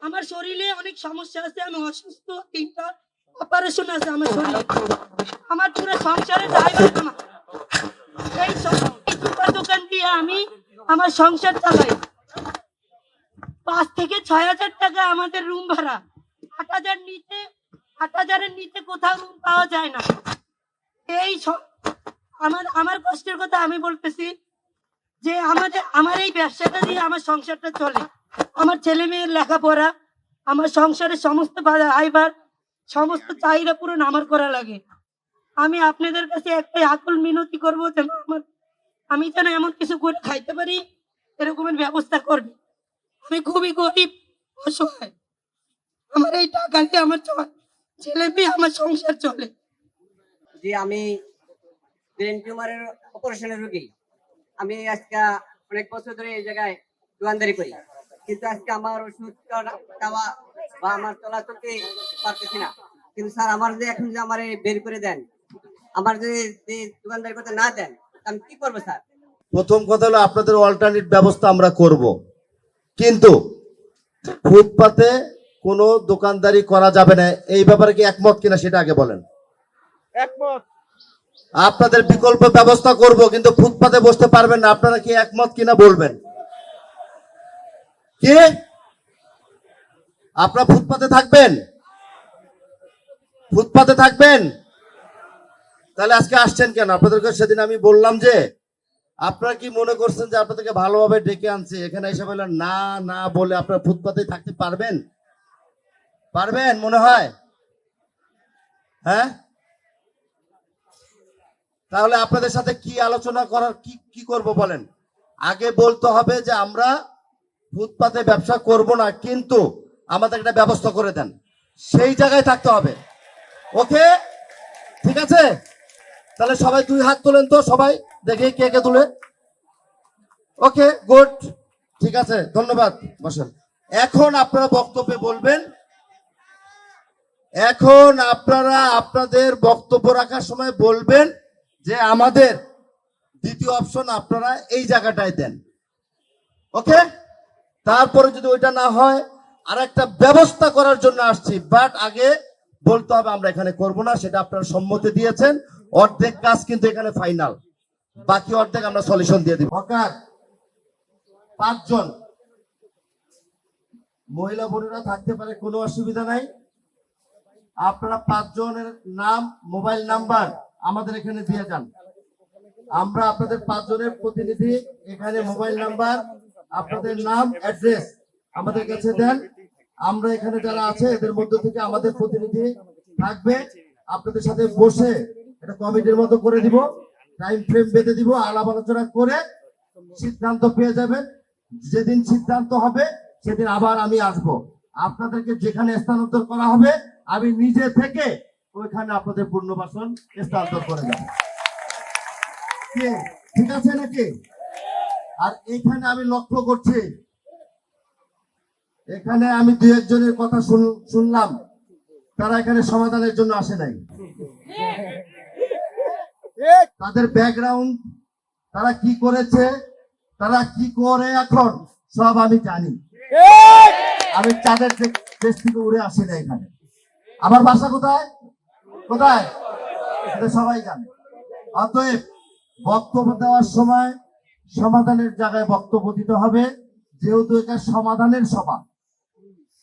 আমার শরীরে অনেক সমস্যা আছে, আমি অসুস্থ, 3টা অপারেশন আছে আমার শরীরে। আমার পুরো সংসারে ড্রাইভার আমার। এই জুতার দোকান দিয়ে আমি আমার সংসার চালাই। 5 থেকে 6,000 টাকা আমাদের রুম ভাড়া। 8,000-এর নিচে কোথাও রুম পাওয়া যায় না। এই আমার কষ্টের কথা আমি বলতেছি যে আমার এই ব্যবসাটা দিয়ে আমার সংসারটা চলে। আমার ছেলে মেয়ের লেখাপড়া, আমার সংসারের সমস্ত আইবার, সমস্ত চাহিদা পূরণ আমার করা লাগে। আমি আপনাদের কাছে একটাই আকুল মিনতি করবো যেন আমি যেন এমন কিছু করে খাইতে পারি, এরকমের ব্যবস্থা করবে। আমি খুবই গরিব, অসহায়। আমার এই টাকা দিয়ে আমার ছেলে মেয়ে, আমার সংসার চলে। যে আমি ব্রেন টিউমারের অপারেশনের রোগী। আমি আজকে অনেক বছর ধরে এই জায়গায় দোকানদারি করি, কিন্তু আজকে আমার ওষুধ খাওয়া বা আমার চলাচলতে পারতেছি না। কিন্তু স্যার, আমার যে এখন যে আমার বের করে দেন, আমার যদি দোকানদারি করতে না দেন, আমি কি করবো স্যার? প্রথম কথা হলো আপনাদের অল্টারনেট ব্যবস্থা আমরা করব, কিন্তু ফুটপাতে কোনো দোকানদারি করা যাবে না। এই ব্যাপারে কি একমত কিনা সেটা আগে বলেন। একমত। আপনাদের বিকল্প ব্যবস্থা করব, কিন্তু ফুটপাতে বসতে পারবেন না। আপনারা কি একমত কিনা বলবেন। কি আপনারা ফুটপাতে থাকবেন? ফুটপাতে থাকবেন? তাহলে আজকে আসছেন কেন? আপনাদেরকে সেদিন আমি বললাম যে আপনারা কি মনে করছেন যে আপনাদেরকে ভালোভাবে ডেকে আনছে, এখানে এসে বললেন না না বলে আপনারা ফুটপাতে থাকতে পারবেন? পারবেন মনে হয়? হ্যাঁ, তাহলে আপনাদের সাথে কি আলোচনা করার, কি করব বলেন। আগে বলতে হবে যে আমরা ফুটপাতে ব্যবসা করব না, কিন্তু আমাদের একটা ব্যবস্থা করে দেন, সেই জায়গায় থাকতে হবে। ওকে, ঠিক আছে? তাহলে সবাই 2 হাত তোলেন তো, সবাই দেখি কে কে তুলে। ওকে, গুড, ঠিক আছে, ধন্যবাদ। বসেন। এখন আপনারা বক্তব্যে বলবেন। এখন আপনারা আপনাদের বক্তব্য রাখার সময় বলবেন যে আমাদের দ্বিতীয় অপশন আপনারা এই জায়গাটায় দেন। ওকে, তারপরে যদি ওইটা না হয় আর একটা ব্যবস্থা করার জন্য আসছি, বাট আগে বলতে হবে আমরা এখানে করব না, সেটা আপনারা সম্মতি দিয়েছেন। অর্ধেক কাজ কিন্তু এখানে ফাইনাল, বাকি অর্ধেক আমরা সলিউশন দিয়ে দিব। 5 জন মহিলা বোনেরা থাকতে পারে, কোনো অসুবিধা নাই। আপনারা 5 জনের নাম, মোবাইল নাম্বার আমাদের এখানে দিয়ে যান। আমরা আপনাদের 5 জনের প্রতিনিধি, এখানে মোবাইল নাম্বার, আপনাদের নাম, অ্যাড্রেস আমাদের কাছে দেন। আমরা এখানে যারা আছে এদের মধ্য থেকে আমাদের প্রতিনিধি থাকবে, আপনাদের সাথে বসে একটা কমিটির মতো করে দিব, টাইম ফ্রেম বেঁধে দিব, আলাপ আলোচনা করে সিদ্ধান্ত পেয়ে যাবেন। যেদিন সিদ্ধান্ত হবে সেদিন আবার আমি আসব, আপনাদেরকে যেখানে স্থানান্তর করা হবে আমি নিজে থেকে ওইখানে আপনাদের পুনর্বাসন স্থানান্তর করে দেব। ঠিক আছে নাকি? আর এখানে আমি লক্ষ্য করছি, এখানে আমি 2-1 জনের কথা শুনলাম, তারা এখানে সমাধানের জন্য আসে নাই। তাদের ব্যাকগ্রাউন্ড, তারা কি করেছে, তারা কি করে এখন সব আমি জানি। আমি চাঁদের দেশ থেকে উড়ে আসি না এখানে। আমার বাসা কোথায় কোথায় এটা সবাই জানে। অতএব বক্তব্য দেওয়ার সময় সমাধানের জায়গায় বক্তব্য দিতে হবে, যেহেতু এটা সমাধানের সভা।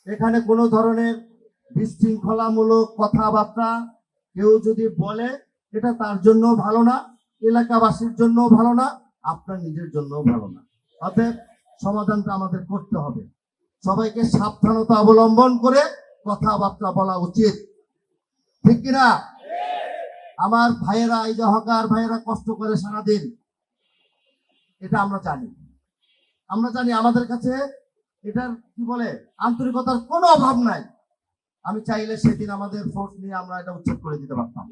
এখানে কোনো ধরনের বিশৃঙ্খলামূলক কথাবার্তা কেউ যদি বলে, এটা তার জন্য ভালো না, এলাকাবাসীর জন্য ভালো না, আপনার নিজের জন্য ভালো না। অতএব সমাধানটা আমাদের করতে হবে। সবাইকে সাবধানতা অবলম্বন করে কথাবার্তা বলা উচিত, ঠিক কিনা? আমার ভাইয়েরা, এই যে হকার ভাইয়েরা কষ্ট করে সারাদিন, এটা আমরা জানি। আমাদের কাছে এটার কি বলে আন্তরিকতার কোনো অভাব নাই। আমি চাইলে সেদিন আমাদের ফোর্স নিয়ে আমরা এটা উচ্ছেদ করে দিতে পারতাম,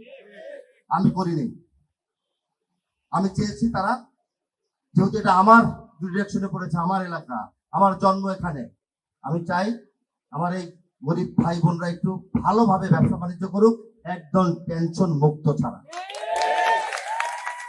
আমি করিনি। আমি চেয়েছি তারা, যেহেতু এটা আমার ডিরেকশনে পড়েছে, আমার এলাকা, আমার জন্ম এখানে, আমি চাই আমার এই গরিব ভাই বোনরা একটু ভালোভাবে ব্যবসা বাণিজ্য করুক, একদম টেনশন মুক্ত ছাড়া।